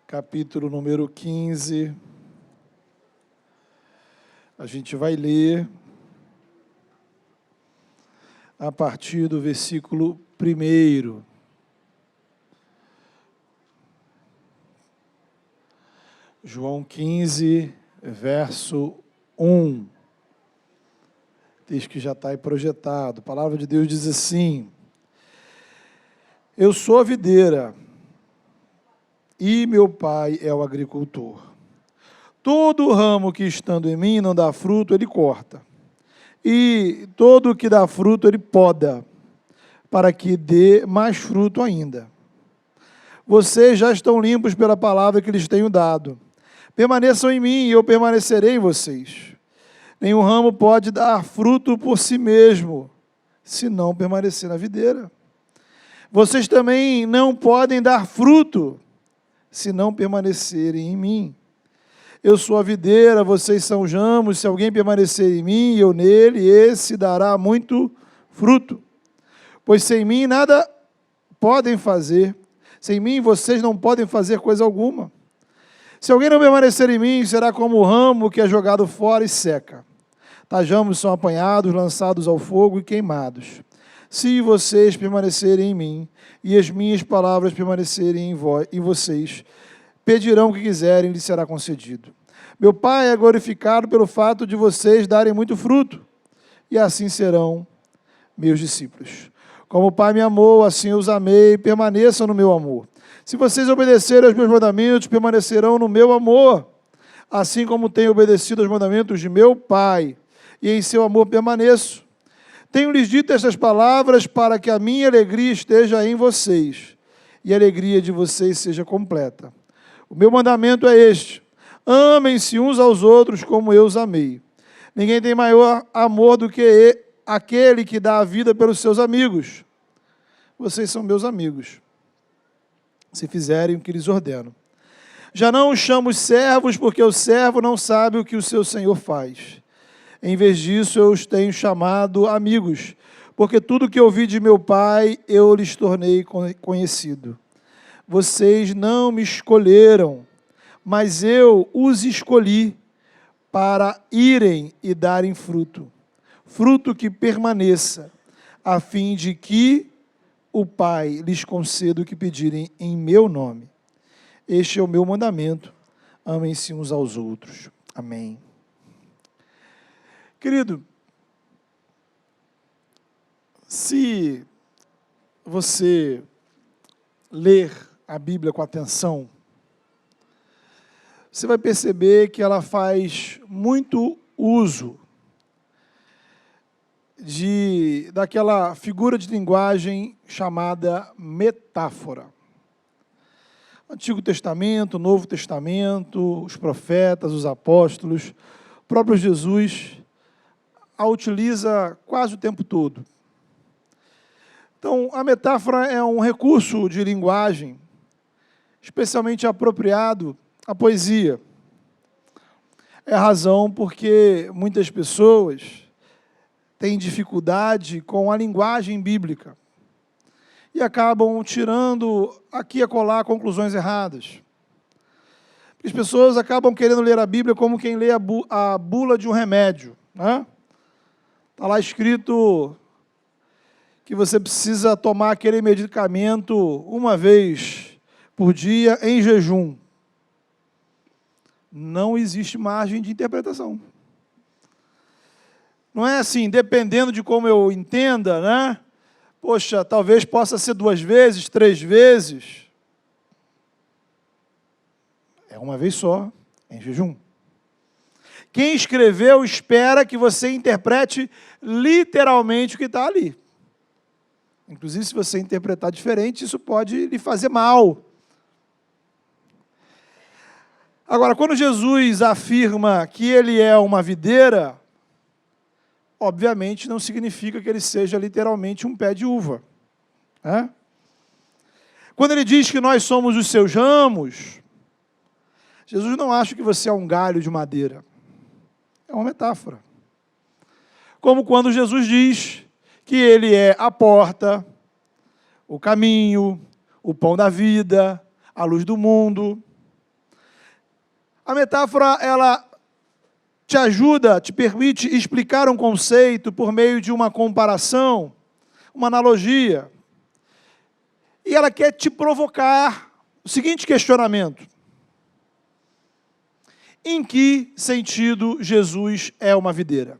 capítulo número 15. A gente vai ler a partir do versículo 1. João 15, verso 1. Texto que já está aí projetado. A palavra de Deus diz assim: Eu sou a videira e meu pai é o agricultor. Todo ramo que estando em mim não dá fruto, ele corta. E todo o que dá fruto, ele poda, para que dê mais fruto ainda. Vocês já estão limpos pela palavra que lhes tenho dado. Permaneçam em mim e eu permanecerei em vocês. Nenhum ramo pode dar fruto por si mesmo, se não permanecer na videira. Vocês também não podem dar fruto, se não permanecerem em mim. Eu sou a videira, vocês são os ramos. Se alguém permanecer em mim e eu nele, esse dará muito fruto. Pois sem mim nada podem fazer. Sem mim vocês não podem fazer coisa alguma. Se alguém não permanecer em mim, será como o ramo que é jogado fora e seca. Tais ramos são apanhados, lançados ao fogo e queimados. Se vocês permanecerem em mim e as minhas palavras permanecerem em vocês, pedirão o que quiserem e lhes será concedido. Meu Pai é glorificado pelo fato de vocês darem muito fruto, e assim serão meus discípulos. Como o Pai me amou, assim eu os amei, permaneçam no meu amor. Se vocês obedecerem aos meus mandamentos, permanecerão no meu amor, assim como tenho obedecido aos mandamentos de meu Pai, e em seu amor permaneço. Tenho-lhes dito estas palavras para que a minha alegria esteja em vocês, e a alegria de vocês seja completa. O meu mandamento é este: amem-se uns aos outros como eu os amei. Ninguém tem maior amor do que aquele que dá a vida pelos seus amigos. Vocês são meus amigos, se fizerem o que lhes ordeno. Já não os chamo servos, porque o servo não sabe o que o seu senhor faz. Em vez disso, eu os tenho chamado amigos, porque tudo que ouvi de meu Pai, eu lhes tornei conhecido. Vocês não me escolheram, mas eu os escolhi para irem e darem fruto, fruto que permaneça, a fim de que o Pai lhes conceda o que pedirem em meu nome. Este é o meu mandamento: amem-se uns aos outros. Amém. Querido, se você ler a Bíblia com atenção, você vai perceber que ela faz muito uso daquela figura de linguagem chamada metáfora. Antigo Testamento, Novo Testamento, os profetas, os apóstolos, o próprio Jesus a utiliza quase o tempo todo. Então, a metáfora é um recurso de linguagem especialmente apropriado à poesia. É a razão porque muitas pessoas têm dificuldade com a linguagem bíblica e acabam tirando aqui e acolá conclusões erradas. As pessoas acabam querendo ler a Bíblia como quem lê a bula de um remédio, né? Está lá escrito que você precisa tomar aquele medicamento uma vez por dia em jejum. Não existe margem de interpretação. Não é assim, dependendo de como eu entenda, né? Poxa, talvez possa ser 2 vezes, 3 vezes. É uma vez só, em jejum. Quem escreveu espera que você interprete literalmente o que está ali. Inclusive, se você interpretar diferente, isso pode lhe fazer mal. Agora, quando Jesus afirma que ele é uma videira, obviamente não significa que ele seja literalmente um pé de uva, né? Quando ele diz que nós somos os seus ramos, Jesus não acha que você é um galho de madeira. É uma metáfora. Como quando Jesus diz que ele é a porta, o caminho, o pão da vida, a luz do mundo. A metáfora, ela te ajuda, te permite explicar um conceito por meio de uma comparação, uma analogia. E ela quer te provocar o seguinte questionamento: em que sentido Jesus é uma videira?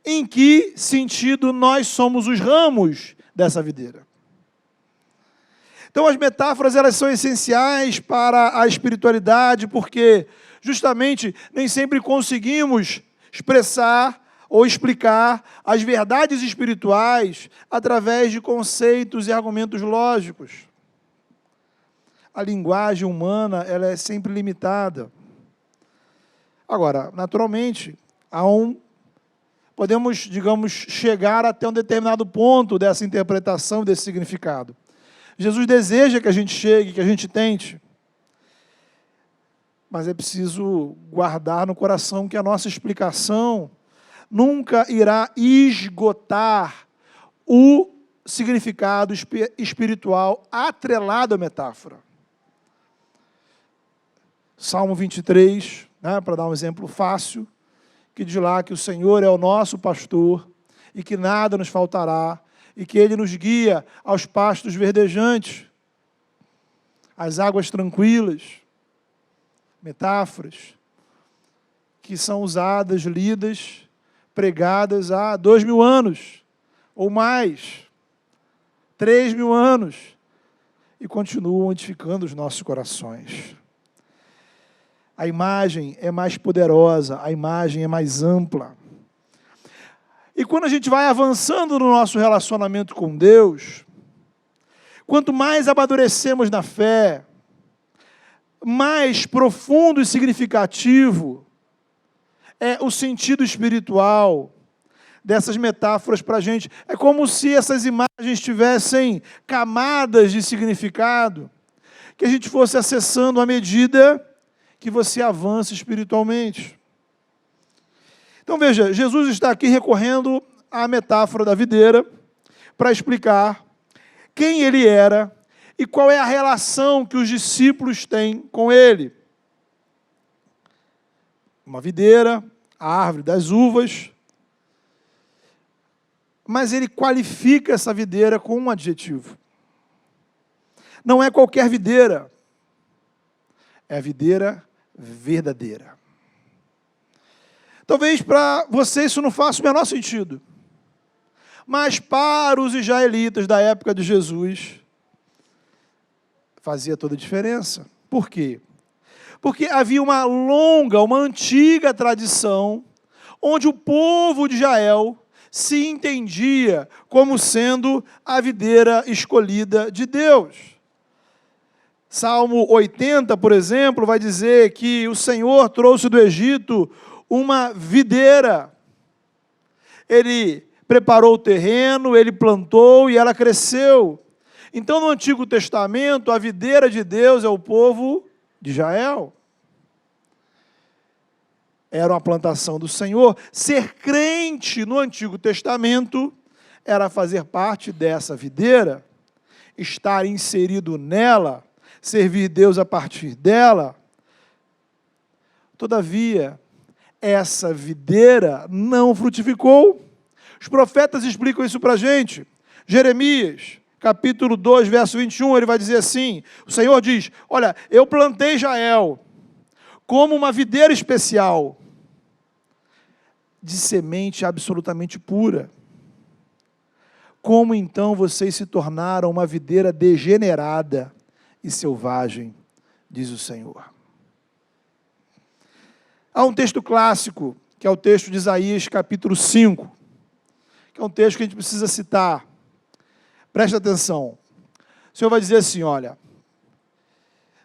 Em que sentido nós somos os ramos dessa videira? Então, as metáforas, elas são essenciais para a espiritualidade, porque justamente nem sempre conseguimos expressar ou explicar as verdades espirituais através de conceitos e argumentos lógicos. A linguagem humana, ela é sempre limitada. Agora, naturalmente, podemos, digamos, chegar até um determinado ponto dessa interpretação, desse significado. Jesus deseja que a gente chegue, que a gente tente, mas é preciso guardar no coração que a nossa explicação nunca irá esgotar o significado espiritual atrelado à metáfora. Salmo 23, para dar um exemplo fácil, que diz lá que o Senhor é o nosso pastor e que nada nos faltará, e que Ele nos guia aos pastos verdejantes, às águas tranquilas. Metáforas que são usadas, lidas, pregadas há 2000 anos, ou mais, 3000 anos, e continuam edificando os nossos corações. A imagem é mais poderosa, a imagem é mais ampla. E quando a gente vai avançando no nosso relacionamento com Deus, quanto mais amadurecemos na fé, mais profundo e significativo é o sentido espiritual dessas metáforas para a gente. É como se essas imagens tivessem camadas de significado que a gente fosse acessando à medida que você avança espiritualmente. Então veja, Jesus está aqui recorrendo à metáfora da videira para explicar quem ele era e qual é a relação que os discípulos têm com ele. Uma videira, a árvore das uvas, mas ele qualifica essa videira com um adjetivo. Não é qualquer videira, é a videira verdadeira. Talvez para você isso não faça o menor sentido, mas para os israelitas da época de Jesus, fazia toda a diferença. Por quê? Porque havia uma antiga tradição, onde o povo de Israel se entendia como sendo a videira escolhida de Deus. Salmo 80, por exemplo, vai dizer que o Senhor trouxe do Egito uma videira. Ele preparou o terreno, ele plantou e ela cresceu. Então, no Antigo Testamento, a videira de Deus é o povo de Israel. Era uma plantação do Senhor. Ser crente no Antigo Testamento era fazer parte dessa videira, estar inserido nela, servir Deus a partir dela. Todavia, essa videira não frutificou. Os profetas explicam isso para a gente. Jeremias, capítulo 2, verso 21, ele vai dizer assim, o Senhor diz, olha, eu plantei Israel como uma videira especial, de semente absolutamente pura. Como então vocês se tornaram uma videira degenerada e selvagem, diz o Senhor. Há um texto clássico, que é o texto de Isaías, capítulo 5, que é um texto que a gente precisa citar. Preste atenção. O Senhor vai dizer assim, olha,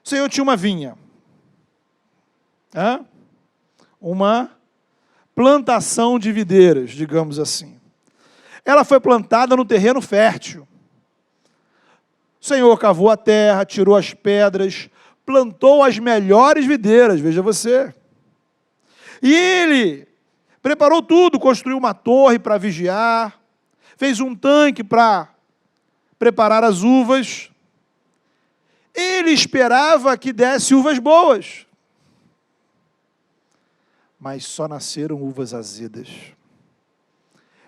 o Senhor tinha uma vinha, uma plantação de videiras, digamos assim. Ela foi plantada no terreno fértil. O Senhor cavou a terra, tirou as pedras, plantou as melhores videiras, veja você. E ele preparou tudo, construiu uma torre para vigiar, fez um tanque para preparar as uvas. Ele esperava que desse uvas boas, mas só nasceram uvas azedas.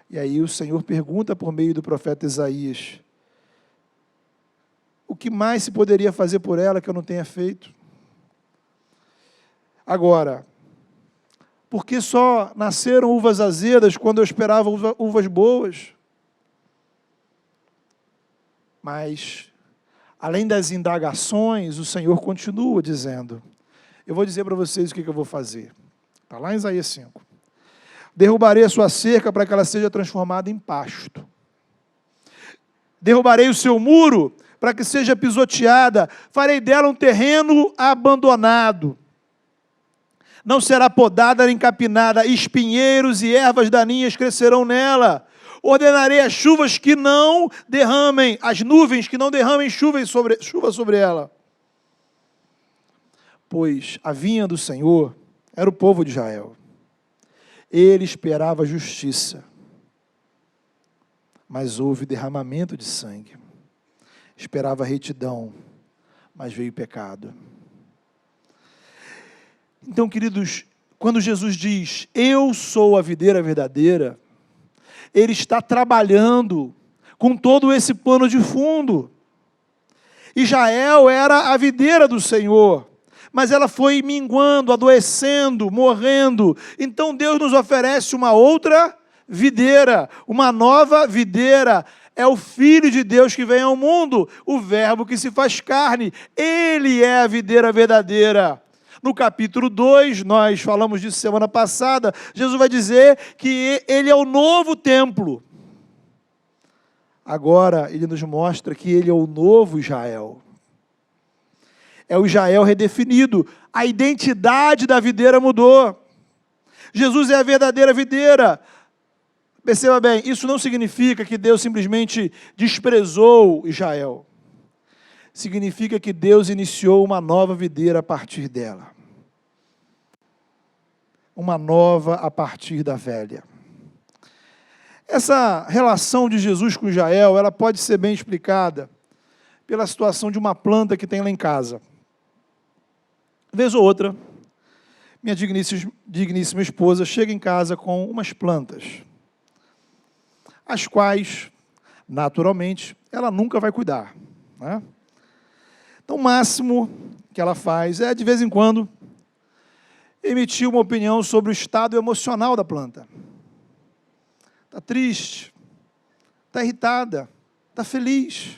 E aí o Senhor pergunta por meio do profeta Isaías: o que mais se poderia fazer por ela que eu não tenha feito? Agora, por que só nasceram uvas azedas quando eu esperava uvas boas? Mas, além das indagações, o Senhor continua dizendo: eu vou dizer para vocês o que eu vou fazer. Está lá em Isaías 5. Derrubarei a sua cerca para que ela seja transformada em pasto. Derrubarei o seu muro para que seja pisoteada. Farei dela um terreno abandonado. Não será podada nem capinada. Espinheiros e ervas daninhas crescerão nela. Ordenarei as chuvas que não derramem, as nuvens que não derramem chuva sobre ela. Pois a vinha do Senhor era o povo de Israel. Ele esperava justiça, mas houve derramamento de sangue. Esperava retidão, mas veio pecado. Então, queridos, quando Jesus diz, eu sou a videira verdadeira, Ele está trabalhando com todo esse pano de fundo. Israel era a videira do Senhor, mas ela foi minguando, adoecendo, morrendo. Então Deus nos oferece uma outra videira, uma nova videira. É o Filho de Deus que vem ao mundo, o Verbo que se faz carne. Ele é a videira verdadeira. No capítulo 2, nós falamos disso semana passada, Jesus vai dizer que Ele é o novo templo. Agora, Ele nos mostra que Ele é o novo Israel. É o Israel redefinido. A identidade da videira mudou. Jesus é a verdadeira videira. Perceba bem, isso não significa que Deus simplesmente desprezou Israel. Significa que Deus iniciou uma nova videira a partir dela. Uma nova a partir da velha. Essa relação de Jesus com Israel, ela pode ser bem explicada pela situação de uma planta que tem lá em casa. Vez ou outra, minha digníssima esposa chega em casa com umas plantas, as quais, naturalmente, ela nunca vai cuidar, né? Então, o máximo que ela faz é, de vez em quando, emitir uma opinião sobre o estado emocional da planta. Está triste, está irritada, está feliz.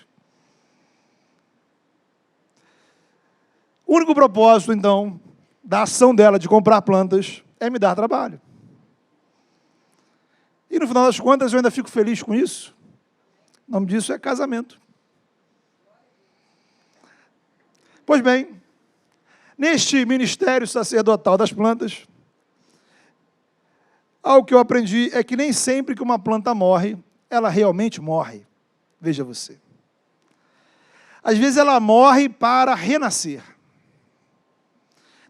O único propósito, então, da ação dela de comprar plantas é me dar trabalho. E no final das contas eu ainda fico feliz com isso. O nome disso é casamento. Pois bem, neste ministério sacerdotal das plantas, algo que eu aprendi é que nem sempre que uma planta morre, ela realmente morre. Veja você. Às vezes ela morre para renascer.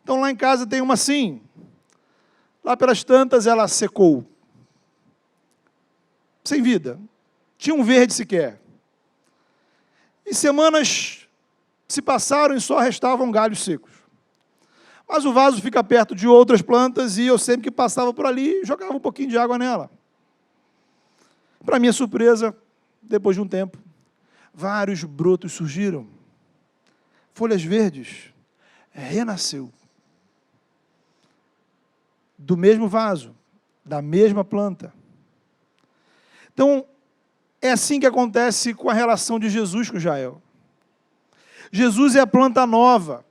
Então lá em casa tem uma assim, lá pelas tantas ela secou, sem vida, tinha um verde sequer. E semanas se passaram e só restavam galhos secos. Mas o vaso fica perto de outras plantas e eu sempre que passava por ali, jogava um pouquinho de água nela. Para minha surpresa, depois de um tempo, vários brotos surgiram, folhas verdes, renasceu. Do mesmo vaso, da mesma planta. Então, é assim que acontece com a relação de Jesus com Israel. Jesus é a planta nova,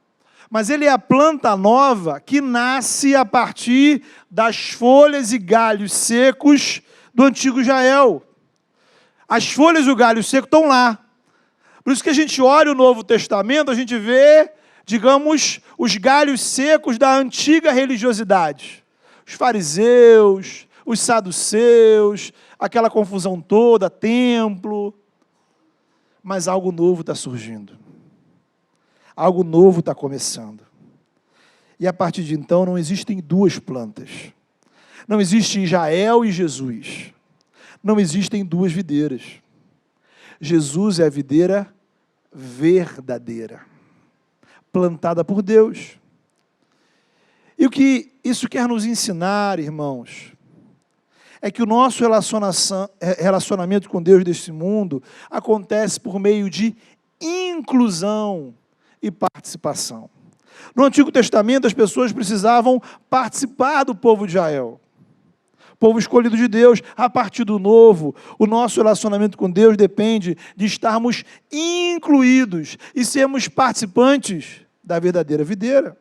mas Ele é a planta nova que nasce a partir das folhas e galhos secos do antigo Israel. As folhas e o galho seco estão lá. Por isso que a gente olha o Novo Testamento, a gente vê, digamos, os galhos secos da antiga religiosidade. Os fariseus, os saduceus, aquela confusão toda, templo. Mas algo novo está surgindo. Algo novo está começando. E a partir de então não existem duas plantas. Não existe Israel e Jesus. Não existem duas videiras. Jesus é a videira verdadeira. plantada por Deus. E o que isso quer nos ensinar, irmãos, é que o nosso relacionamento com Deus deste mundo acontece por meio de inclusão e participação. No Antigo Testamento, as pessoas precisavam participar do povo de Israel, povo escolhido de Deus. A partir do Novo, o nosso relacionamento com Deus depende de estarmos incluídos e sermos participantes da verdadeira videira.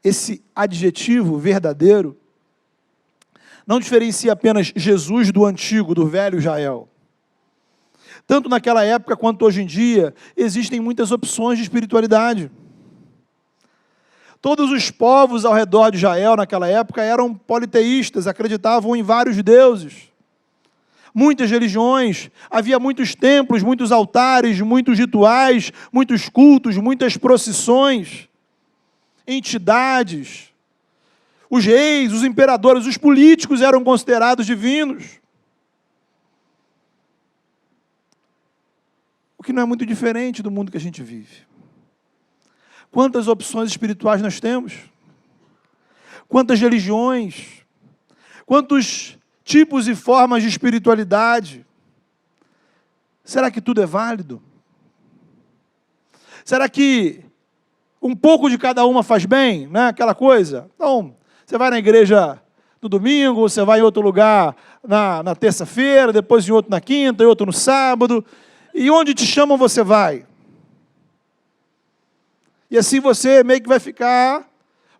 Esse adjetivo verdadeiro não diferencia apenas Jesus do antigo, do velho Israel. Tanto naquela época quanto hoje em dia, existem muitas opções de espiritualidade. Todos os povos ao redor de Israel naquela época eram politeístas, acreditavam em vários deuses. Muitas religiões, havia muitos templos, muitos altares, muitos rituais, muitos cultos, muitas procissões, entidades. Os reis, os imperadores, os políticos eram considerados divinos. O que não é muito diferente do mundo que a gente vive. Quantas opções espirituais nós temos? Quantas religiões? Quantos tipos e formas de espiritualidade? Será que tudo é válido? Será que um pouco de cada uma faz bem, né? Aquela coisa? Então, você vai na igreja no domingo, você vai em outro lugar na terça-feira, depois em outro na quinta, e outro no sábado, e onde te chamam você vai. E assim você meio que vai ficar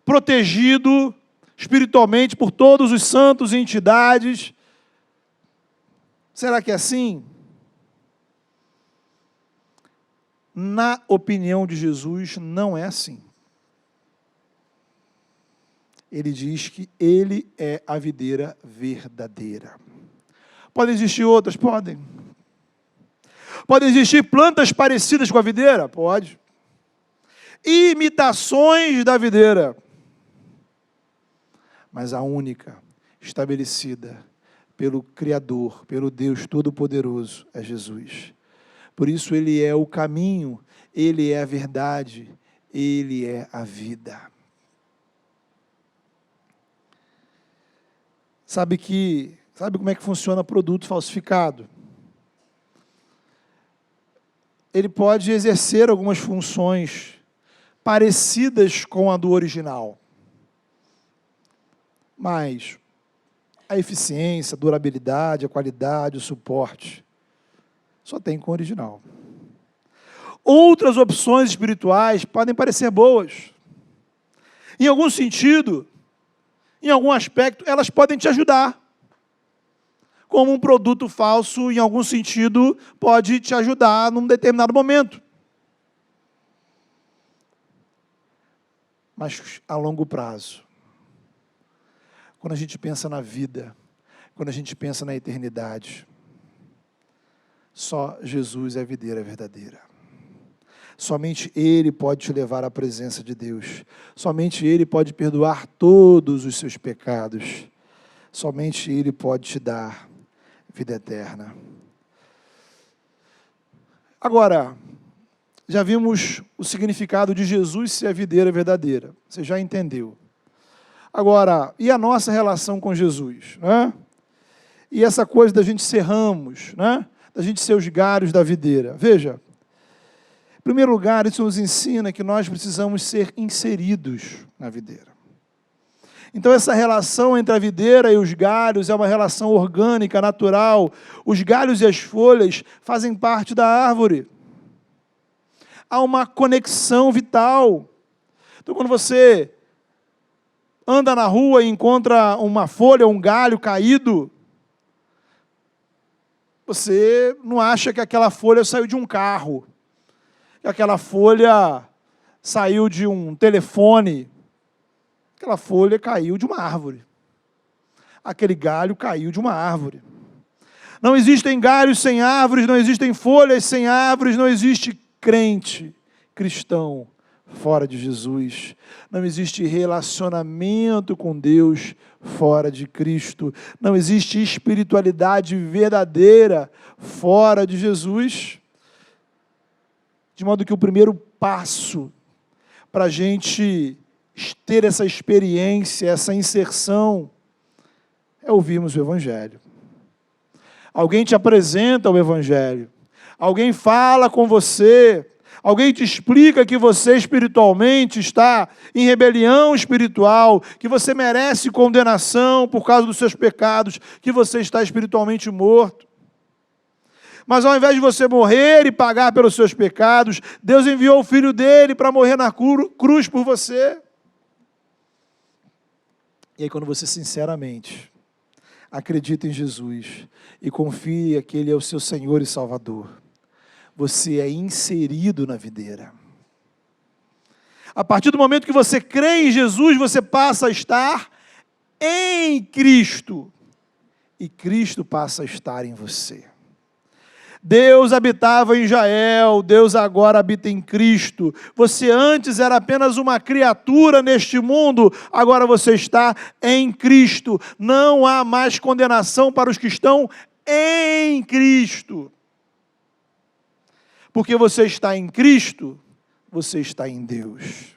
protegido espiritualmente por todos os santos e entidades. Será que é assim? Na opinião de Jesus, não é assim. Ele diz que ele é a videira verdadeira. Podem existir outras? Podem. Podem existir plantas parecidas com a videira? Pode. Imitações da videira. Mas a única, estabelecida pelo Criador, pelo Deus Todo-Poderoso, é Jesus. Por isso ele é o caminho, ele é a verdade, ele é a vida. Sabe como é que funciona produto falsificado? Ele pode exercer algumas funções parecidas com a do original, mas a eficiência, a durabilidade, a qualidade, o suporte, só tem com o original. Outras opções espirituais podem parecer boas. Em algum sentido, em algum aspecto, elas podem te ajudar. Como um produto falso, em algum sentido, pode te ajudar num determinado momento. Mas a longo prazo, quando a gente pensa na vida, quando a gente pensa na eternidade, só Jesus é a videira verdadeira. Somente Ele pode te levar à presença de Deus. Somente Ele pode perdoar todos os seus pecados. Somente Ele pode te dar vida eterna. Agora, já vimos o significado de Jesus ser a videira verdadeira. Você já entendeu. Agora, e a nossa relação com Jesus, né? E essa coisa da gente ser ramos, né? Da gente ser os galhos da videira. Veja, em primeiro lugar, isso nos ensina que nós precisamos ser inseridos na videira. Então, essa relação entre a videira e os galhos é uma relação orgânica, natural. Os galhos e as folhas fazem parte da árvore. Há uma conexão vital. Então, quando você anda na rua e encontra uma folha, um galho caído, você não acha que aquela folha saiu de um carro, que aquela folha saiu de um telefone. Aquela folha caiu de uma árvore. Aquele galho caiu de uma árvore. Não existem galhos sem árvores, não existem folhas sem árvores, não existe crente cristão fora de Jesus. Não existe relacionamento com Deus fora de Cristo. Não existe espiritualidade verdadeira fora de Jesus. De modo que o primeiro passo para a gente ter essa experiência, essa inserção, é ouvirmos o Evangelho. Alguém te apresenta o Evangelho. Alguém fala com você. Alguém te explica que você espiritualmente está em rebelião espiritual, que você merece condenação por causa dos seus pecados, que você está espiritualmente morto. Mas ao invés de você morrer e pagar pelos seus pecados, Deus enviou o Filho dele para morrer na cruz por você. E aí quando você sinceramente acredita em Jesus e confia que Ele é o seu Senhor e Salvador, você é inserido na videira. A partir do momento que você crê em Jesus, você passa a estar em Cristo. E Cristo passa a estar em você. Deus habitava em Israel, Deus agora habita em Cristo. Você antes era apenas uma criatura neste mundo, agora você está em Cristo. Não há mais condenação para os que estão em Cristo. Porque você está em Cristo, você está em Deus.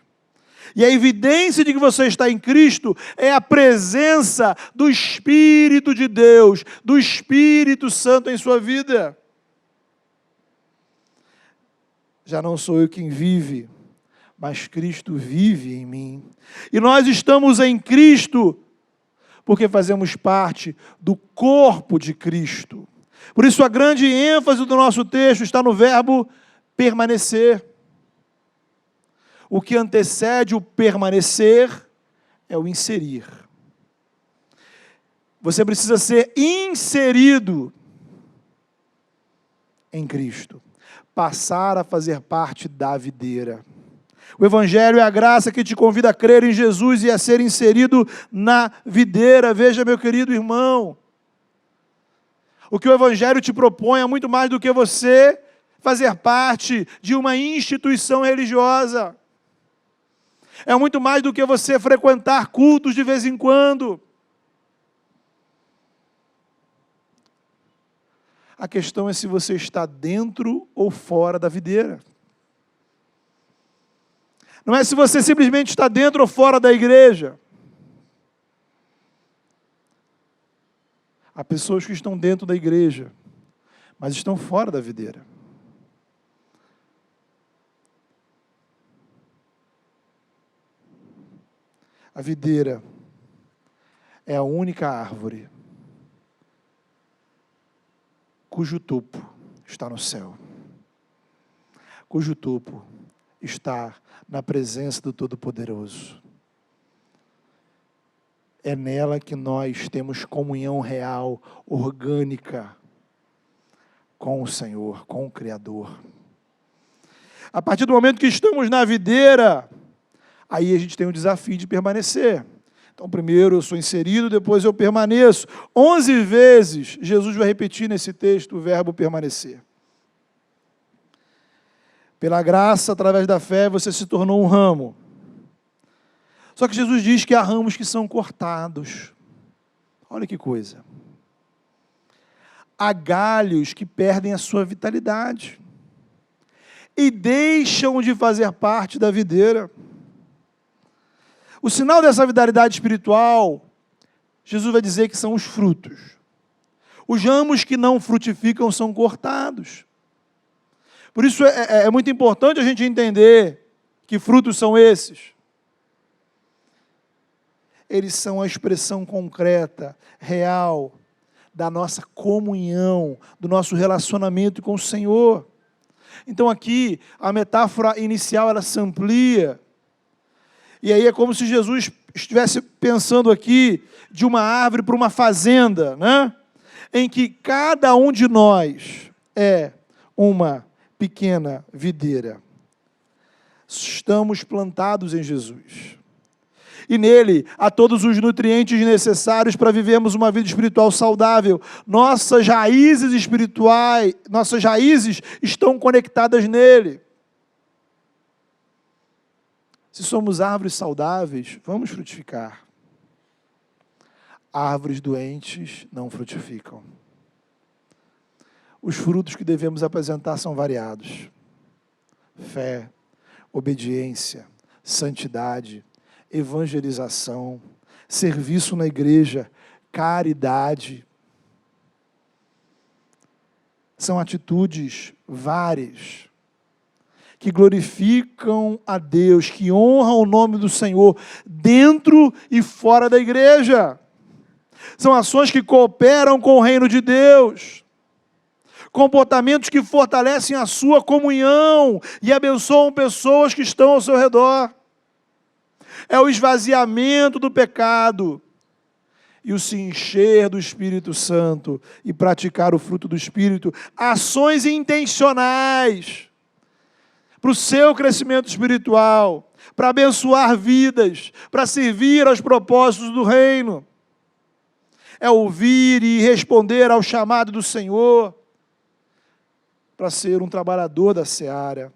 E a evidência de que você está em Cristo é a presença do Espírito de Deus, do Espírito Santo em sua vida. Já não sou eu quem vive, mas Cristo vive em mim. E nós estamos em Cristo porque fazemos parte do corpo de Cristo. Por isso a grande ênfase do nosso texto está no verbo permanecer. O que antecede o permanecer é o inserir. Você precisa ser inserido em Cristo. Passar a fazer parte da videira. O Evangelho é a graça que te convida a crer em Jesus e a ser inserido na videira. Veja, meu querido irmão, o que o Evangelho te propõe é muito mais do que você fazer parte de uma instituição religiosa. É muito mais do que você frequentar cultos de vez em quando. A questão é se você está dentro ou fora da videira. Não é se você simplesmente está dentro ou fora da igreja. Há pessoas que estão dentro da igreja, mas estão fora da videira. A videira é a única árvore cujo topo está no céu, cujo topo está na presença do Todo-Poderoso. É nela que nós temos comunhão real, orgânica, com o Senhor, com o Criador. A partir do momento que estamos na videira, aí a gente tem o desafio de permanecer. Então, primeiro eu sou inserido, depois eu permaneço. 11 vezes Jesus vai repetir nesse texto o verbo permanecer. Pela graça, através da fé, você se tornou um ramo. Só que Jesus diz que há ramos que são cortados. Olha que coisa. Há galhos que perdem a sua vitalidade e deixam de fazer parte da videira. O sinal dessa vitalidade espiritual, Jesus vai dizer que são os frutos. Os ramos que não frutificam são cortados. Por isso é muito importante a gente entender que frutos são esses. Eles são a expressão concreta, real, da nossa comunhão, do nosso relacionamento com o Senhor. Então aqui, a metáfora inicial, ela se amplia. E aí é como se Jesus estivesse pensando aqui de uma árvore para uma fazenda, né? Em que cada um de nós é uma pequena videira. Estamos plantados em Jesus. E nele há todos os nutrientes necessários para vivermos uma vida espiritual saudável. Nossas raízes espirituais, nossas raízes estão conectadas nele. Se somos árvores saudáveis, vamos frutificar. Árvores doentes não frutificam. Os frutos que devemos apresentar são variados. fé, obediência, santidade, evangelização, serviço na igreja, caridade. São atitudes várias, que glorificam a Deus, que honram o nome do Senhor, dentro e fora da igreja. São ações que cooperam com o reino de Deus. Comportamentos que fortalecem a sua comunhão e abençoam pessoas que estão ao seu redor. É o esvaziamento do pecado e o se encher do Espírito Santo e praticar o fruto do Espírito. Ações intencionais para o seu crescimento espiritual, para abençoar vidas, para servir aos propósitos do reino. É ouvir e responder ao chamado do Senhor para ser um trabalhador da seara.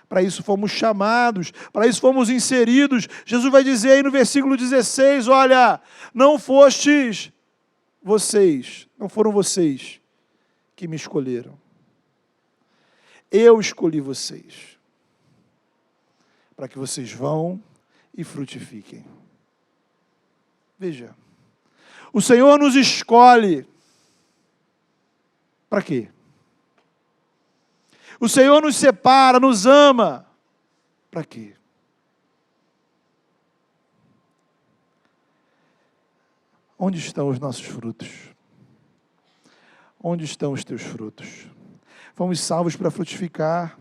Para isso fomos chamados, para isso fomos inseridos. Jesus vai dizer aí no versículo 16, olha, não fostes vocês, não foram vocês que me escolheram. Eu escolhi vocês, para que vocês vão e frutifiquem. Veja, o Senhor nos escolhe, para quê? O Senhor nos separa, nos ama. Para quê? Onde estão os nossos frutos? Onde estão os teus frutos? Fomos salvos para frutificar,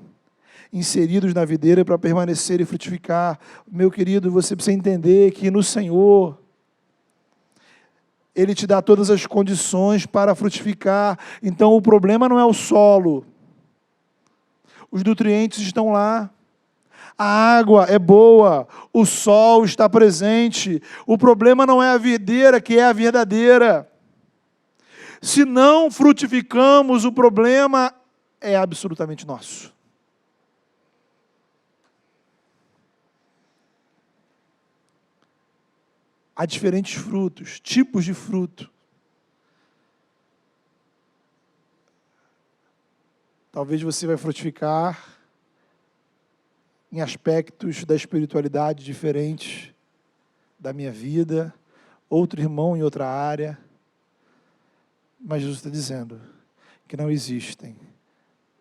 inseridos na videira para permanecer e frutificar. Meu querido, você precisa entender que no Senhor, Ele te dá todas as condições para frutificar. Então o problema não é o solo. Os nutrientes estão lá, a água é boa, o sol está presente. O problema não é a videira, que é a verdadeira. Se não frutificamos, o problema é absolutamente nosso. Há diferentes frutos, tipos de fruto. Talvez você vai frutificar em aspectos da espiritualidade diferentes da minha vida, outro irmão em outra área, mas Jesus está dizendo que não existem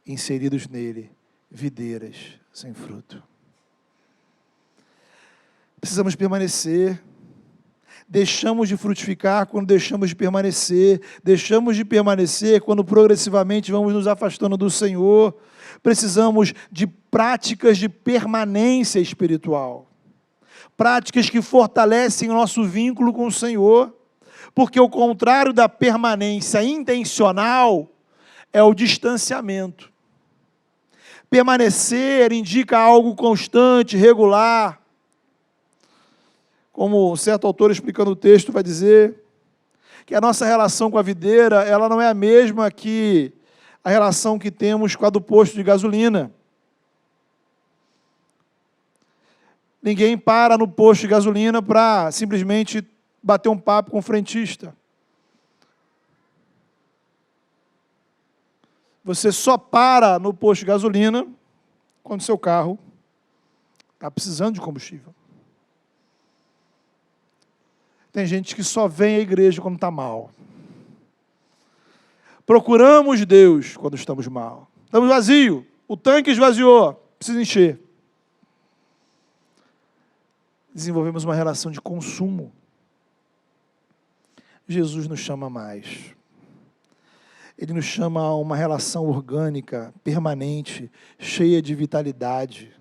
inseridos nele videiras sem fruto. Precisamos permanecer. Deixamos de frutificar quando deixamos de permanecer. Deixamos de permanecer quando progressivamente vamos nos afastando do Senhor. Precisamos de práticas de permanência espiritual. Práticas que fortalecem o nosso vínculo com o Senhor. Porque o contrário da permanência intencional é o distanciamento. Permanecer indica algo constante, regular. Como um certo autor explicando o texto vai dizer, que a nossa relação com a videira, ela não é a mesma que a relação que temos com a do posto de gasolina. Ninguém para no posto de gasolina para simplesmente bater um papo com o frentista. Você só para no posto de gasolina quando seu carro está precisando de combustível. Tem gente que só vem à igreja quando está mal. Procuramos Deus quando estamos mal. Estamos vazios. O tanque esvaziou. Precisa encher. Desenvolvemos uma relação de consumo. Jesus nos chama mais. Ele nos chama a uma relação orgânica, permanente, cheia de vitalidade.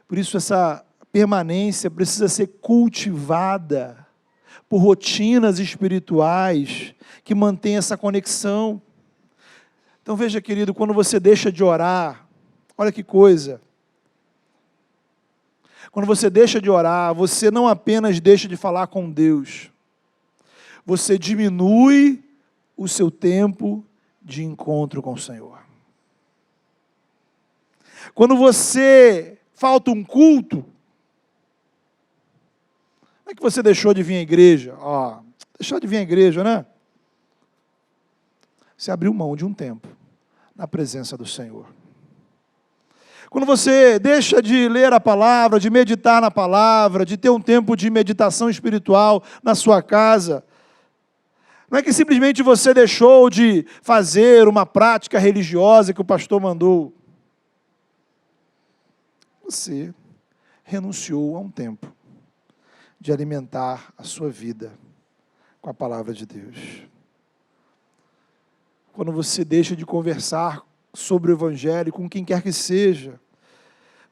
Por isso essa permanência precisa ser cultivada por rotinas espirituais que mantêm essa conexão. Então veja, querido, quando você deixa de orar, olha que coisa. Quando você deixa de orar, você não apenas deixa de falar com Deus, você diminui o seu tempo de encontro com o Senhor. Quando você falta um culto, não é que você deixou de vir à igreja? Deixou de vir à igreja, né? Você abriu mão de um tempo na presença do Senhor. Quando você deixa de ler a palavra, de meditar na palavra, de ter um tempo de meditação espiritual na sua casa, não é que simplesmente você deixou de fazer uma prática religiosa que o pastor mandou. Você renunciou a um tempo de alimentar a sua vida com a palavra de Deus. Quando você deixa de conversar sobre o Evangelho com quem quer que seja,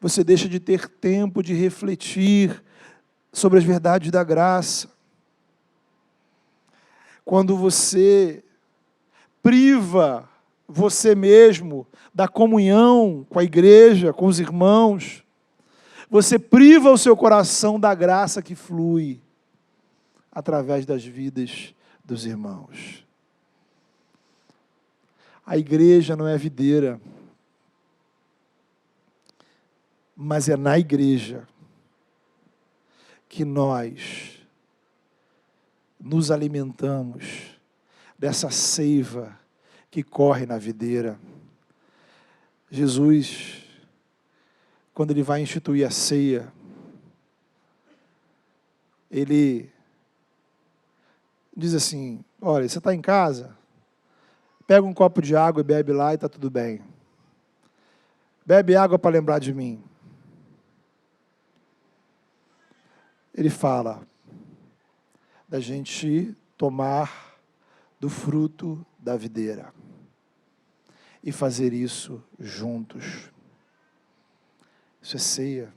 você deixa de ter tempo de refletir sobre as verdades da graça. Quando você priva você mesmo da comunhão com a igreja, com os irmãos, você priva o seu coração da graça que flui através das vidas dos irmãos. A igreja não é videira, mas é na igreja que nós nos alimentamos dessa seiva que corre na videira. Jesus, quando ele vai instituir a ceia, ele diz assim: olha, você está em casa? Pega um copo de água e bebe lá e está tudo bem. Bebe água para lembrar de mim. Ele fala da gente tomar do fruto da videira e fazer isso juntos. Isso é ceia.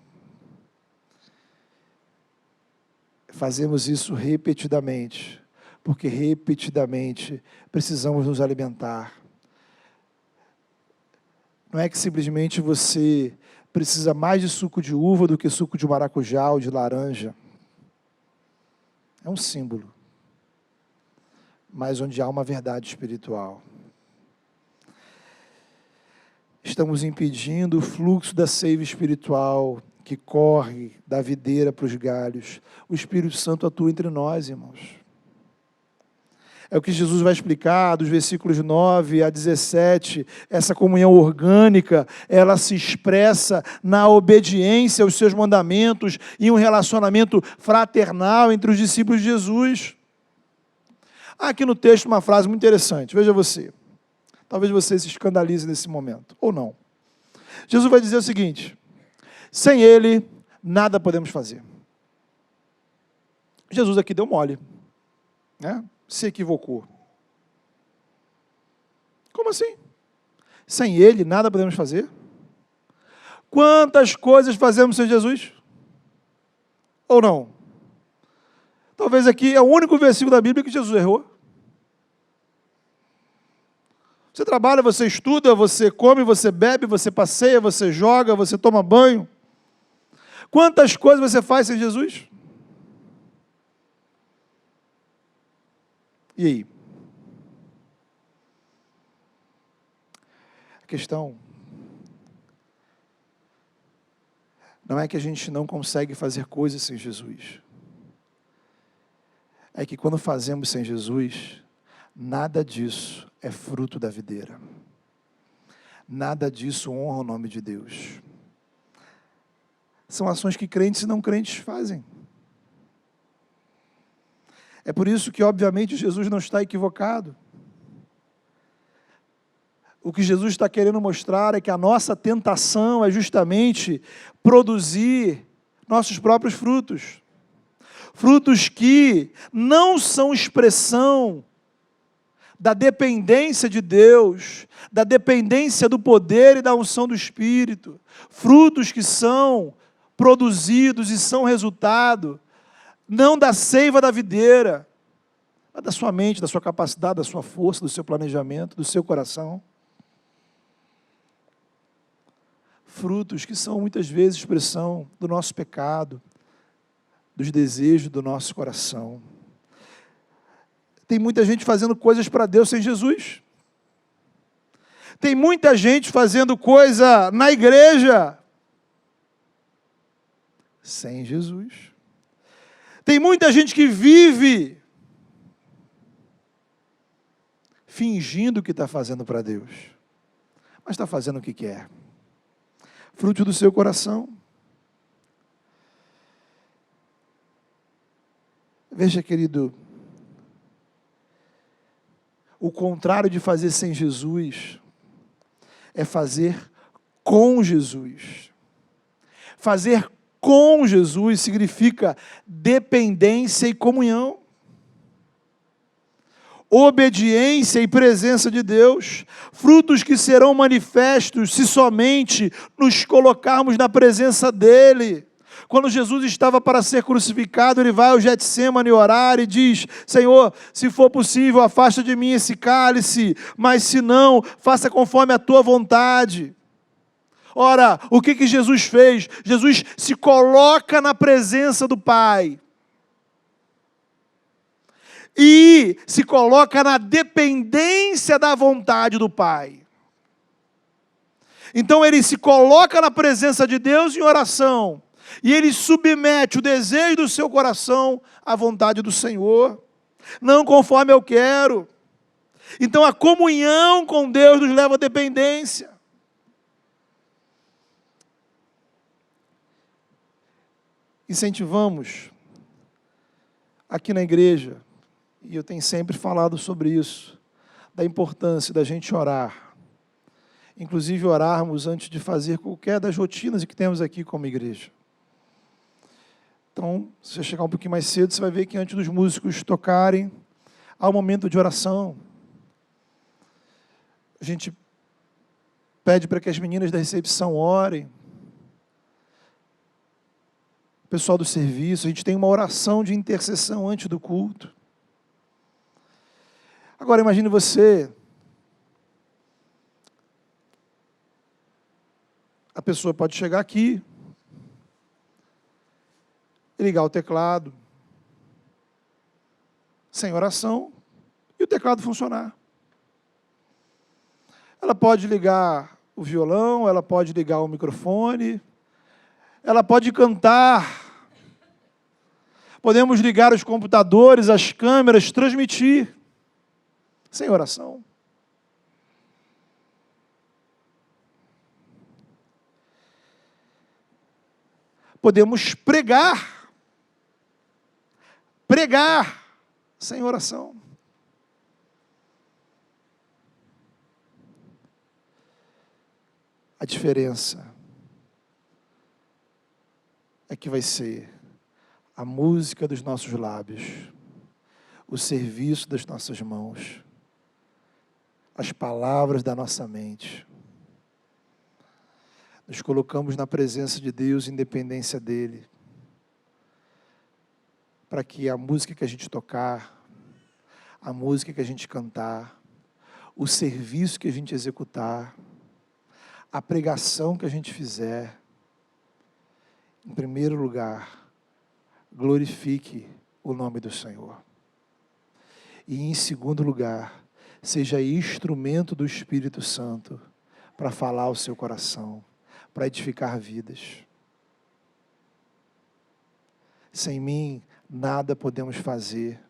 Fazemos isso repetidamente, porque repetidamente precisamos nos alimentar. Não é que simplesmente você precisa mais de suco de uva do que suco de maracujá ou de laranja. É um símbolo, mas onde há uma verdade espiritual. Estamos impedindo o fluxo da seiva espiritual que corre da videira para os galhos. O Espírito Santo atua entre nós, irmãos. É o que Jesus vai explicar dos versículos 9 a 17. Essa comunhão orgânica, ela se expressa na obediência aos seus mandamentos e um relacionamento fraternal entre os discípulos de Jesus. Há aqui no texto uma frase muito interessante, veja você. Talvez você se escandalize nesse momento, ou não. Jesus vai dizer o seguinte: sem Ele, nada podemos fazer. Jesus aqui deu mole, né? Se equivocou. Como assim? Sem Ele, nada podemos fazer? Quantas coisas fazemos sem Jesus? Ou não? Talvez aqui é o único versículo da Bíblia que Jesus errou. Você trabalha, você estuda, você come, você bebe, você passeia, você joga, você toma banho. Quantas coisas você faz sem Jesus? E aí? A questão não é que a gente não consegue fazer coisas sem Jesus. É que quando fazemos sem Jesus, nada disso é fruto da videira. Nada disso honra o nome de Deus. São ações que crentes e não crentes fazem. É por isso que, obviamente, Jesus não está equivocado. O que Jesus está querendo mostrar é que a nossa tentação é justamente produzir nossos próprios frutos. Frutos que não são expressão da dependência de Deus, da dependência do poder e da unção do Espírito. Frutos que são produzidos e são resultado não da seiva da videira, mas da sua mente, da sua capacidade, da sua força, do seu planejamento, do seu coração. Frutos que são muitas vezes expressão do nosso pecado, dos desejos do nosso coração. Tem muita gente fazendo coisas para Deus sem Jesus. Tem muita gente fazendo coisa na igreja sem Jesus. Tem muita gente que vive fingindo que está fazendo para Deus, mas está fazendo o que quer. fruto do seu coração. Veja, querido, o contrário de fazer sem Jesus é fazer com Jesus. Fazer com Jesus significa dependência e comunhão, obediência e presença de Deus, frutos que serão manifestos se somente nos colocarmos na presença dEle. Quando Jesus estava para ser crucificado, ele vai ao Getsêmani orar e diz: Senhor, se for possível, afasta de mim esse cálice, mas se não, faça conforme a tua vontade. Ora, o que Jesus fez? Jesus se coloca na presença do Pai e se coloca na dependência da vontade do Pai. Então ele se coloca na presença de Deus em oração, e ele submete o desejo do seu coração à vontade do Senhor, não conforme eu quero. Então a comunhão com Deus nos leva à dependência. Incentivamos aqui na igreja, e eu tenho sempre falado sobre isso, da importância da gente orar, inclusive orarmos antes de fazer qualquer das rotinas que temos aqui como igreja. Então, se você chegar um pouquinho mais cedo, você vai ver que antes dos músicos tocarem, há um momento de oração. A gente pede para que as meninas da recepção orem. O pessoal do serviço, a gente tem uma oração de intercessão antes do culto. Agora, imagine você, a pessoa pode chegar aqui, ligar o teclado, sem oração, e o teclado funcionar. Ela pode ligar o violão, ela pode ligar o microfone, ela pode cantar, podemos ligar os computadores, as câmeras, transmitir, sem oração. Podemos pregar sem oração. A diferença é que vai ser a música dos nossos lábios, o serviço das nossas mãos, as palavras da nossa mente. Nos colocamos na presença de Deus, em dependência dEle, para que a música que a gente tocar, a música que a gente cantar, o serviço que a gente executar, a pregação que a gente fizer, em primeiro lugar, glorifique o nome do Senhor. E em segundo lugar, seja instrumento do Espírito Santo para falar ao seu coração, para edificar vidas. Sem mim, nada podemos fazer.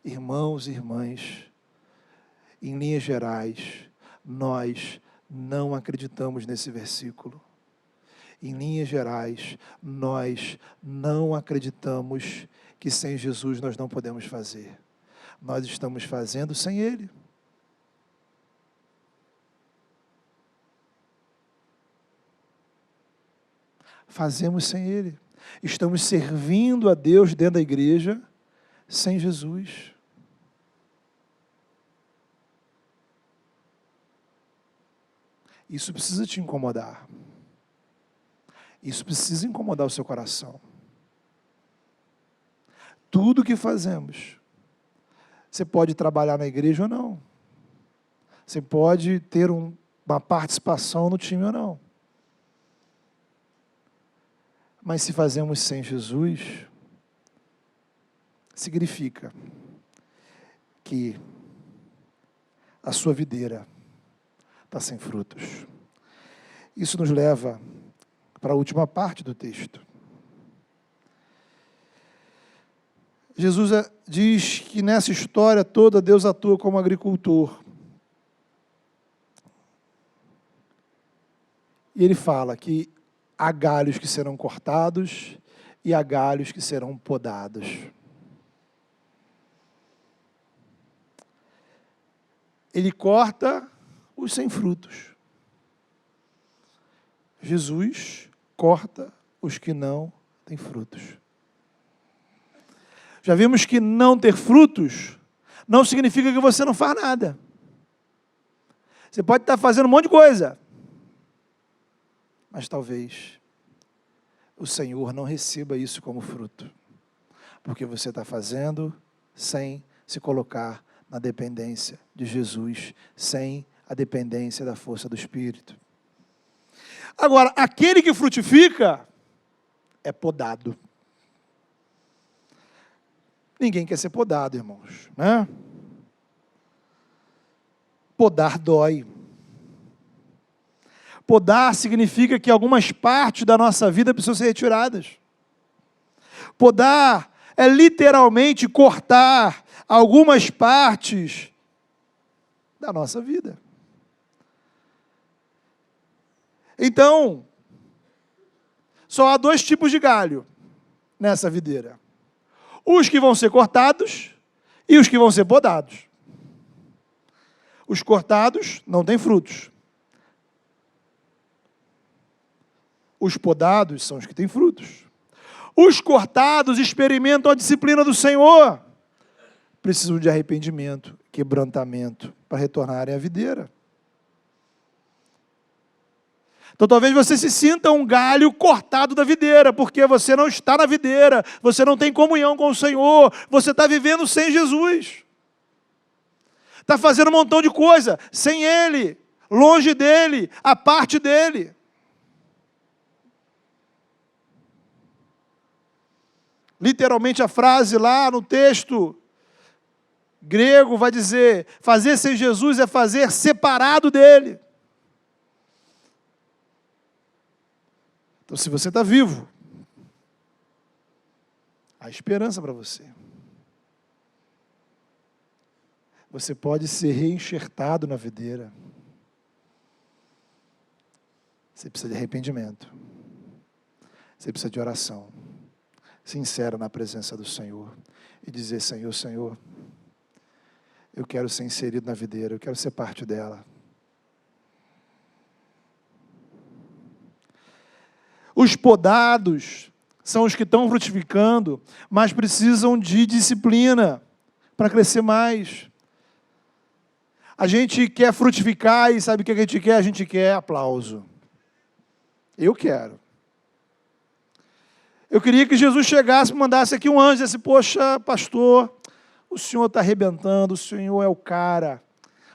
Irmãos e irmãs, em linhas gerais, nós não acreditamos nesse versículo. Em linhas gerais, nós não acreditamos que sem Jesus nós não podemos fazer. Nós estamos fazendo sem Ele. Fazemos sem Ele. Estamos servindo a Deus dentro da igreja sem Jesus. Isso precisa te incomodar. Isso precisa incomodar o seu coração. Tudo que fazemos, você pode trabalhar na igreja ou não. Você pode ter uma participação no time ou não. Mas se fazemos sem Jesus, significa que a sua videira está sem frutos. Isso nos leva para a última parte do texto. Jesus diz que nessa história toda Deus atua como agricultor. E ele fala que há galhos que serão cortados e há galhos que serão podados. Ele corta os sem frutos. Jesus corta os que não têm frutos. Já vimos que não ter frutos não significa que você não faz nada. Você pode estar fazendo um monte de coisa, mas talvez o Senhor não receba isso como fruto, porque você está fazendo sem se colocar na dependência de Jesus, sem a dependência da força do Espírito. Agora, aquele que frutifica é podado. Ninguém quer ser podado, irmãos, né? Podar dói. Podar significa que algumas partes da nossa vida precisam ser retiradas. Podar é literalmente cortar algumas partes da nossa vida. Então, só há dois tipos de galho nessa videira: os que vão ser cortados e os que vão ser podados. Os cortados não têm frutos. Os podados são os que têm frutos. Os cortados experimentam a disciplina do Senhor. Precisam de arrependimento, quebrantamento, para retornarem à videira. Então talvez você se sinta um galho cortado da videira, porque você não está na videira, você não tem comunhão com o Senhor, você está vivendo sem Jesus. Está fazendo um montão de coisa sem Ele, longe dEle, à parte dEle. Literalmente a frase lá no texto grego vai dizer: fazer sem Jesus é fazer separado dEle. Então, se você está vivo, há esperança para você. Você pode ser reenxertado na videira. Você precisa de arrependimento. Você precisa de oração sincera na presença do Senhor. E dizer: Senhor, Senhor, eu quero ser inserido na videira, eu quero ser parte dela. Os podados são os que estão frutificando, mas precisam de disciplina para crescer mais. A gente quer frutificar e sabe o que a gente quer? A gente quer aplauso. Eu quero. Eu queria que Jesus chegasse e mandasse aqui um anjo e disse: poxa, pastor, o senhor está arrebentando, o senhor é o cara.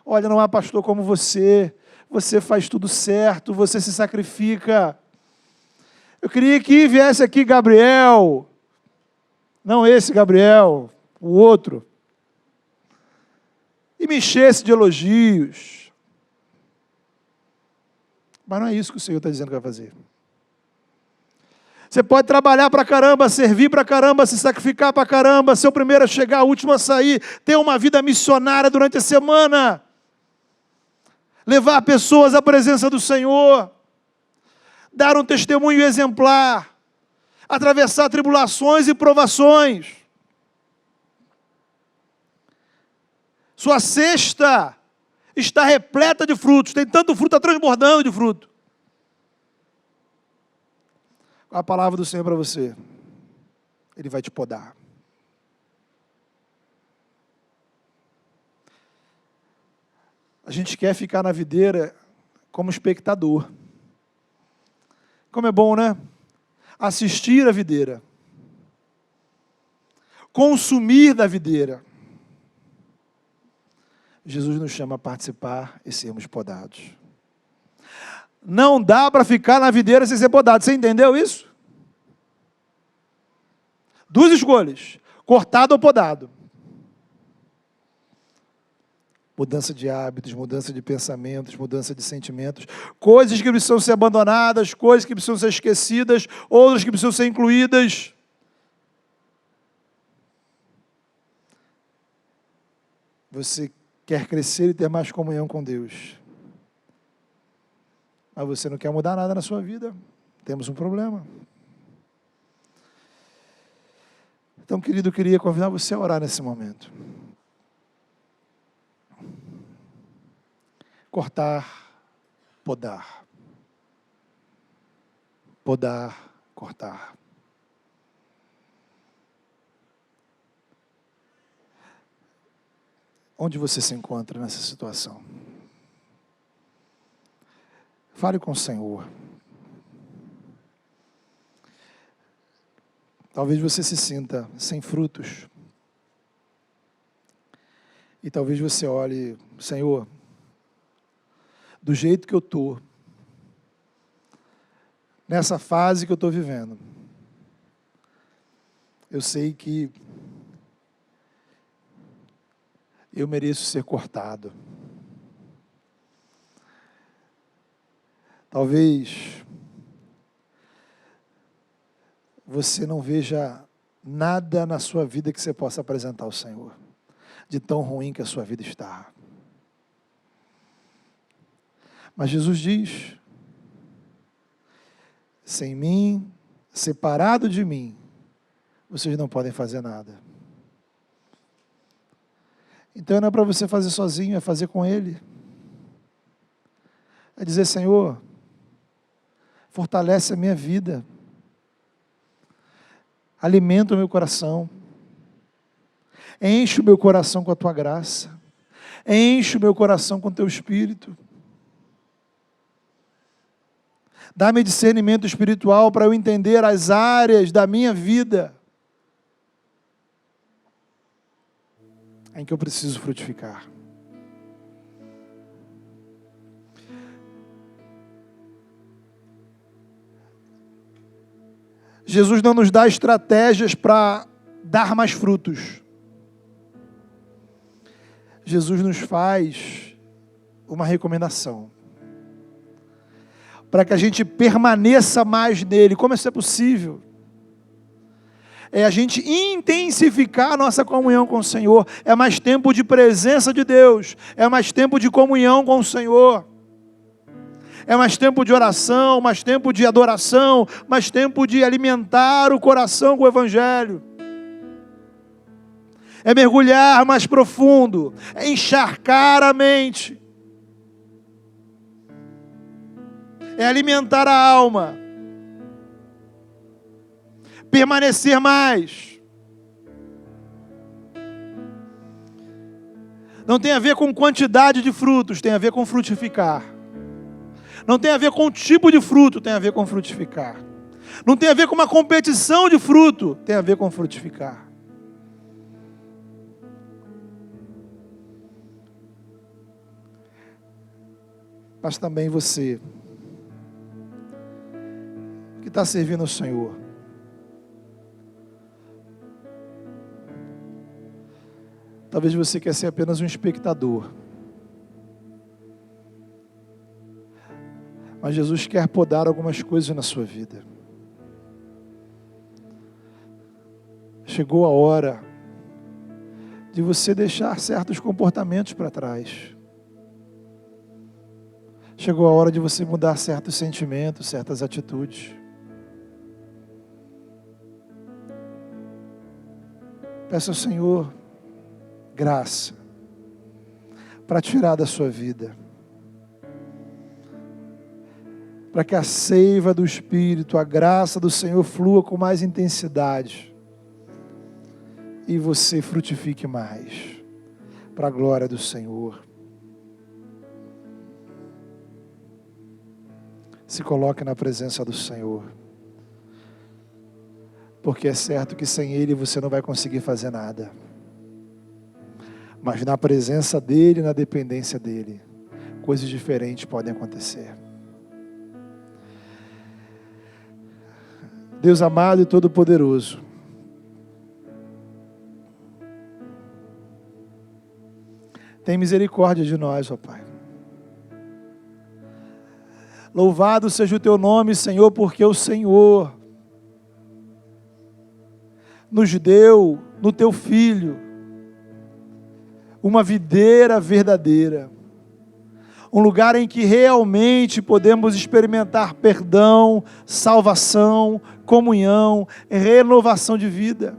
Olha, não há pastor como você. Você faz tudo certo, você se sacrifica. Eu queria que viesse aqui Gabriel, não esse Gabriel, o outro, e me enchesse de elogios. Mas não é isso que o Senhor está dizendo que vai fazer. Você pode trabalhar para caramba, servir para caramba, se sacrificar para caramba, ser o primeiro a chegar, o último a sair, ter uma vida missionária durante a semana, levar pessoas à presença do Senhor, dar um testemunho exemplar, atravessar tribulações e provações. Sua cesta está repleta de frutos, tem tanto fruto, está transbordando de fruto. A palavra do Senhor para você: Ele vai te podar. A gente quer ficar na videira como espectador. Como é bom, né? Assistir a videira. Consumir da videira. Jesus nos chama a participar e sermos podados. Não dá para ficar na videira sem ser podado. Você entendeu isso? Duas escolhas: cortado ou podado. Mudança de hábitos, mudança de pensamentos, mudança de sentimentos. Coisas que precisam ser abandonadas, coisas que precisam ser esquecidas, outras que precisam ser incluídas. Você quer crescer e ter mais comunhão com Deus. mas você não quer mudar nada na sua vida. Temos um problema. Então, querido, eu queria convidar você a orar nesse momento. Cortar, podar. Podar, cortar. Onde você se encontra nessa situação? Fale com o Senhor. Talvez você se sinta sem frutos. E talvez você olhe, Senhor, do jeito que eu estou, nessa fase que eu estou vivendo, eu sei que eu mereço ser cortado. Talvez você não veja nada na sua vida que você possa apresentar ao Senhor, de tão ruim que a sua vida está. Mas Jesus diz: sem mim, separado de mim, vocês não podem fazer nada. Então não é para você fazer sozinho, é fazer com Ele. É dizer: Senhor, fortalece a minha vida, alimenta o meu coração, enche o meu coração com a Tua graça, enche o meu coração com o Teu Espírito. Dá-me discernimento espiritual para eu entender as áreas da minha vida em que eu preciso frutificar. Jesus não nos dá estratégias para dar mais frutos. Jesus nos faz uma recomendação para que a gente permaneça mais nele. Como isso é possível? É a gente intensificar a nossa comunhão com o Senhor. É mais tempo de presença de Deus. É mais tempo de comunhão com o Senhor. É mais tempo de oração, mais tempo de adoração, mais tempo de alimentar o coração com o Evangelho. É mergulhar mais profundo. É encharcar a mente. É alimentar a alma. Permanecer mais. Não tem a ver com quantidade de frutos, tem a ver com frutificar. Não tem a ver com o tipo de fruto, tem a ver com frutificar. Não tem a ver com uma competição de fruto, tem a ver com frutificar. Mas também você, que está servindo ao Senhor, talvez você quer ser apenas um espectador. Mas Jesus quer podar algumas coisas na sua vida. Chegou a hora de você deixar certos comportamentos para trás. Chegou a hora de você mudar certos sentimentos, certas atitudes. Peça ao Senhor graça para tirar da sua vida, para que a seiva do Espírito, a graça do Senhor flua com mais intensidade e você frutifique mais para a glória do Senhor. Se coloque na presença do Senhor, porque é certo que sem Ele você não vai conseguir fazer nada. Mas na presença dEle, na dependência dEle, coisas diferentes podem acontecer. Deus amado e todo-poderoso, tem misericórdia de nós, ó Pai. Louvado seja o Teu nome, Senhor, porque o Senhor nos deu no Teu Filho uma videira verdadeira, um lugar em que realmente podemos experimentar perdão, salvação, comunhão, renovação de vida.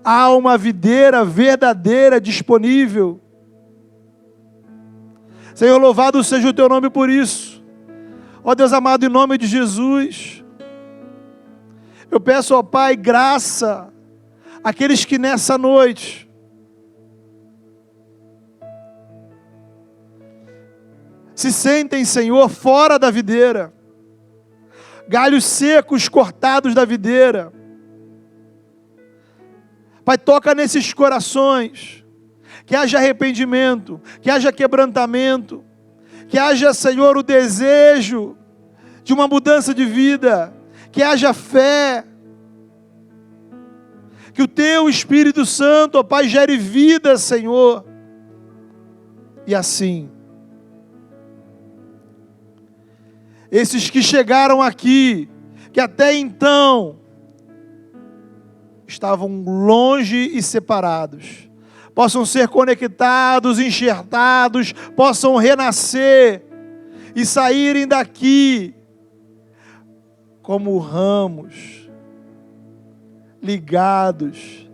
Há uma videira verdadeira disponível. Senhor, louvado seja o teu nome por isso. Ó Deus amado, em nome de Jesus, eu peço, ó Pai, graça àqueles que nessa noite se sentem, Senhor, fora da videira, galhos secos cortados da videira. Pai, toca nesses corações, que haja arrependimento, que haja quebrantamento, que haja, Senhor, o desejo de uma mudança de vida, que haja fé, que o Teu Espírito Santo, ó Pai, gere vida, Senhor, e assim, esses que chegaram aqui, que até então estavam longe e separados, possam ser conectados, enxertados, possam renascer e saírem daqui como ramos ligados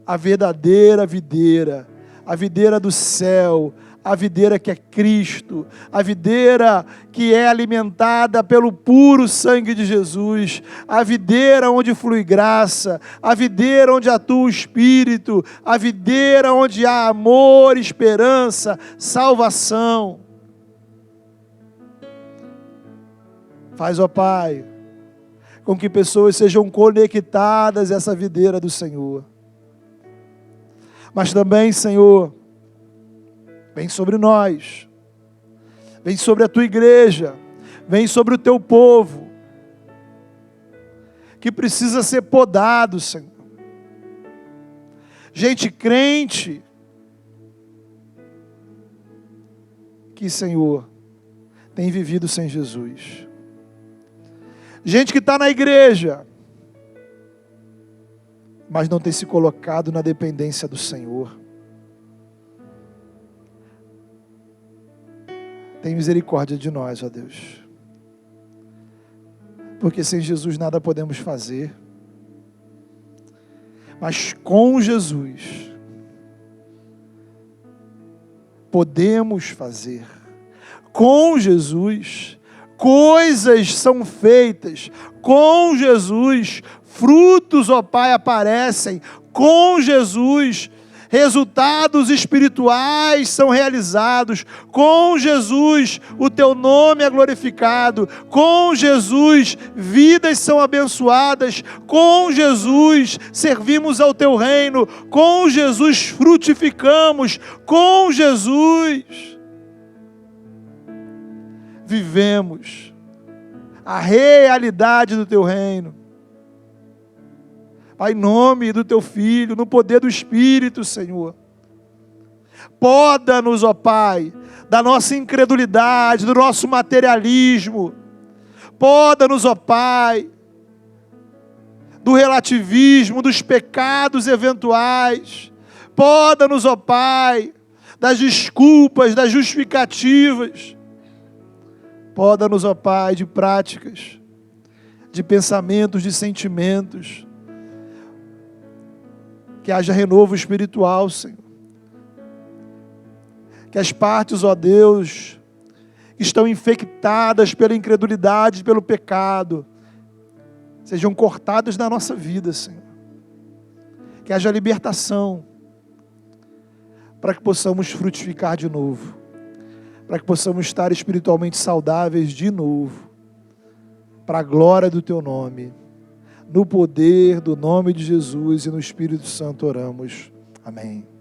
à verdadeira videira, a videira do céu, a videira que é Cristo, a videira que é alimentada pelo puro sangue de Jesus, a videira onde flui graça, a videira onde atua o Espírito, a videira onde há amor, esperança, salvação. Faz, ó Pai, com que pessoas sejam conectadas a essa videira do Senhor. Mas também, Senhor, vem sobre nós, vem sobre a Tua igreja, vem sobre o Teu povo, que precisa ser podado, Senhor. Gente crente, que, Senhor, tem vivido sem Jesus. Gente que está na igreja, mas não tem se colocado na dependência do Senhor. Tem misericórdia de nós, ó Deus. Porque sem Jesus nada podemos fazer. Mas com Jesus podemos fazer. Com Jesus coisas são feitas. Com Jesus frutos, ó Pai, aparecem. Com Jesus resultados espirituais são realizados. Com Jesus, o Teu nome é glorificado. Com Jesus, vidas são abençoadas. Com Jesus, servimos ao Teu reino. Com Jesus, frutificamos. Com Jesus, vivemos a realidade do Teu reino. Pai, em nome do Teu Filho, no poder do Espírito, Senhor. Poda-nos, ó Pai, da nossa incredulidade, do nosso materialismo. Poda-nos, ó Pai, do relativismo, dos pecados eventuais. Poda-nos, ó Pai, das desculpas, das justificativas. Poda-nos, ó Pai, de práticas, de pensamentos, de sentimentos. Que haja renovo espiritual, Senhor. Que as partes, ó Deus, que estão infectadas pela incredulidade, pelo pecado, sejam cortadas da nossa vida, Senhor. Que haja libertação, para que possamos frutificar de novo, para que possamos estar espiritualmente saudáveis de novo, para a glória do Teu nome. No poder do nome de Jesus e no Espírito Santo oramos. Amém.